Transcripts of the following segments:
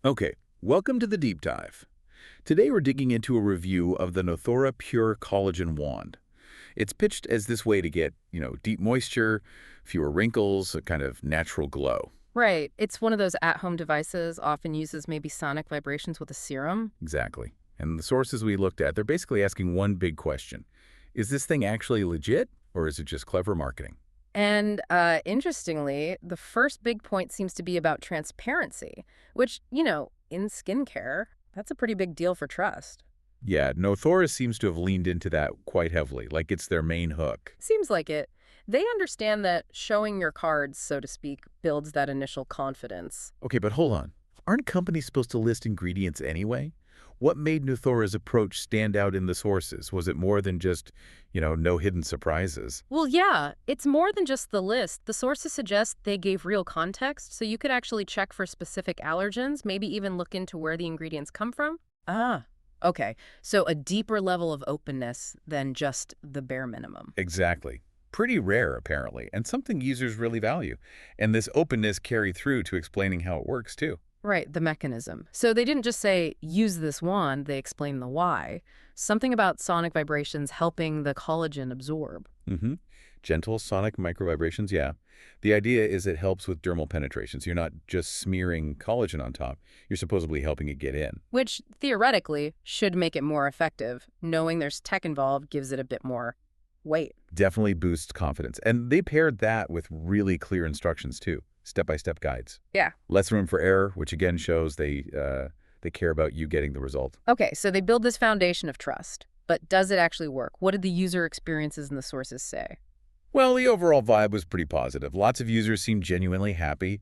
Okay, welcome to the deep dive. Today we're digging into a review of the Nothora Pure Collagen Wand. It's pitched as this way to get, deep moisture, fewer wrinkles, a kind of natural glow. Right. It's one of those at-home devices, often uses maybe sonic vibrations with a serum. Exactly. And the sources we looked at, they're basically asking one big question. Is this thing actually legit, or is it just clever marketing? And interestingly, the first big point seems to be about transparency, which, in skincare, that's a pretty big deal for trust. Yeah, Nothora seems to have leaned into that quite heavily, like it's their main hook. Seems like it. They understand that showing your cards, so to speak, builds that initial confidence. Okay, but hold on. Aren't companies supposed to list ingredients anyway? What made Nuthora's approach stand out in the sources? Was it more than just, no hidden surprises? Well, yeah, it's more than just the list. The sources suggest they gave real context, so you could actually check for specific allergens, maybe even look into where the ingredients come from. Ah, okay. So a deeper level of openness than just the bare minimum. Exactly. Pretty rare, apparently, and something users really value. And this openness carried through to explaining how it works, too. Right, the mechanism. So they didn't just say, use this wand, they explained the why. Something about sonic vibrations helping the collagen absorb. Mm-hmm. Gentle sonic microvibrations, yeah. The idea is it helps with dermal penetration, so you're not just smearing collagen on top. You're supposedly helping it get in. Which, theoretically, should make it more effective. Knowing there's tech involved gives it a bit more weight. Definitely boosts confidence. And they paired that with really clear instructions, too. Step-by-step guides. Yeah. Less room for error, which again shows they care about you getting the result. Okay, so they build this foundation of trust. But does it actually work? What did the user experiences and the sources say? Well, the overall vibe was pretty positive. Lots of users seemed genuinely happy.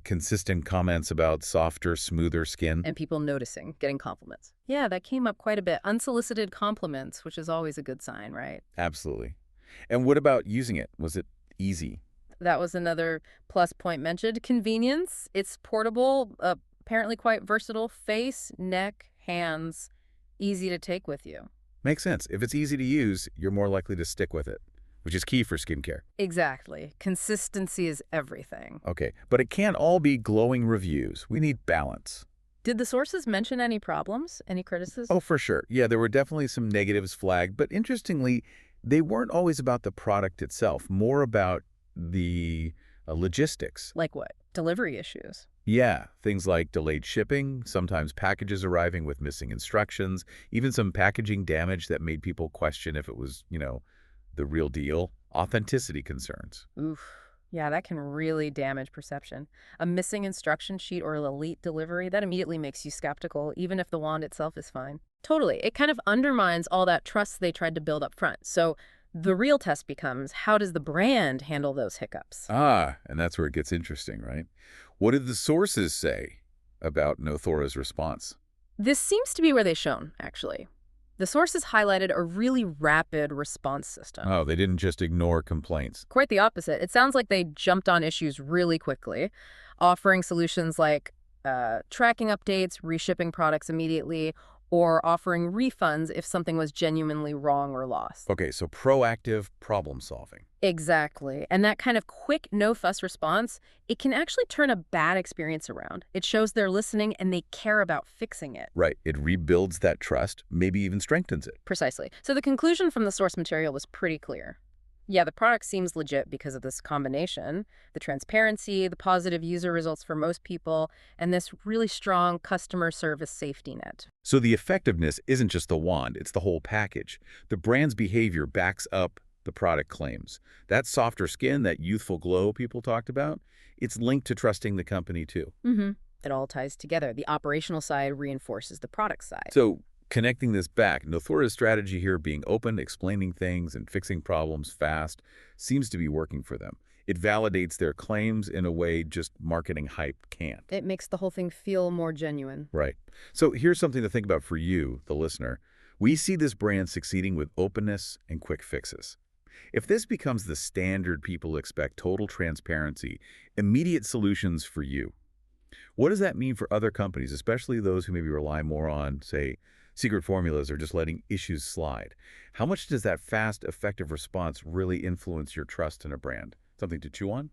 Consistent comments about softer, smoother skin. And people noticing, getting compliments. Yeah, that came up quite a bit. Unsolicited compliments, which is always a good sign, right? Absolutely. And what about using it? Was it easy? That was another plus point mentioned. Convenience. It's portable, apparently quite versatile. Face, neck, hands, easy to take with you. Makes sense. If it's easy to use, you're more likely to stick with it, which is key for skincare. Exactly. Consistency is everything. Okay, but it can't all be glowing reviews. We need balance. Did the sources mention any problems? Any criticism? Oh, for sure. Yeah, there were definitely some negatives flagged, but interestingly, they weren't always about the product itself, more about the logistics. Like what? Delivery issues. Yeah, things like delayed shipping, sometimes packages arriving with missing instructions, even some packaging damage that made people question if it was, the real deal. Authenticity concerns. Oof. Yeah, that can really damage perception. A missing instruction sheet or a elite delivery, that immediately makes you skeptical, even if the wand itself is fine. Totally. It kind of undermines all that trust they tried to build up front. So the real test becomes, how does the brand handle those hiccups? Ah, and that's where it gets interesting, right? What did the sources say about Nothora's response? This seems to be where they shone, actually. The sources highlighted a really rapid response system. Oh, they didn't just ignore complaints. Quite the opposite. It sounds like they jumped on issues really quickly, offering solutions like tracking updates, reshipping products immediately, or offering refunds if something was genuinely wrong or lost. Okay, so proactive problem solving. Exactly. And that kind of quick, no-fuss response, it can actually turn a bad experience around. It shows they're listening and they care about fixing it. Right. It rebuilds that trust, maybe even strengthens it. Precisely. So the conclusion from the source material was pretty clear. Yeah, the product seems legit because of this combination, the transparency, the positive user results for most people, and this really strong customer service safety net. So the effectiveness isn't just the wand, it's the whole package. The brand's behavior backs up the product claims. That softer skin, that youthful glow people talked about, it's linked to trusting the company too. Mm-hmm. It all ties together. The operational side reinforces the product side. So connecting this back, Nothora's strategy here being open, explaining things, and fixing problems fast seems to be working for them. It validates their claims in a way just marketing hype can't. It makes the whole thing feel more genuine. Right. So here's something to think about for you, the listener. We see this brand succeeding with openness and quick fixes. If this becomes the standard people expect, total transparency, immediate solutions for you, what does that mean for other companies, especially those who maybe rely more on, say, secret formulas or just letting issues slide? How much does that fast, effective response really influence your trust in a brand? Something to chew on?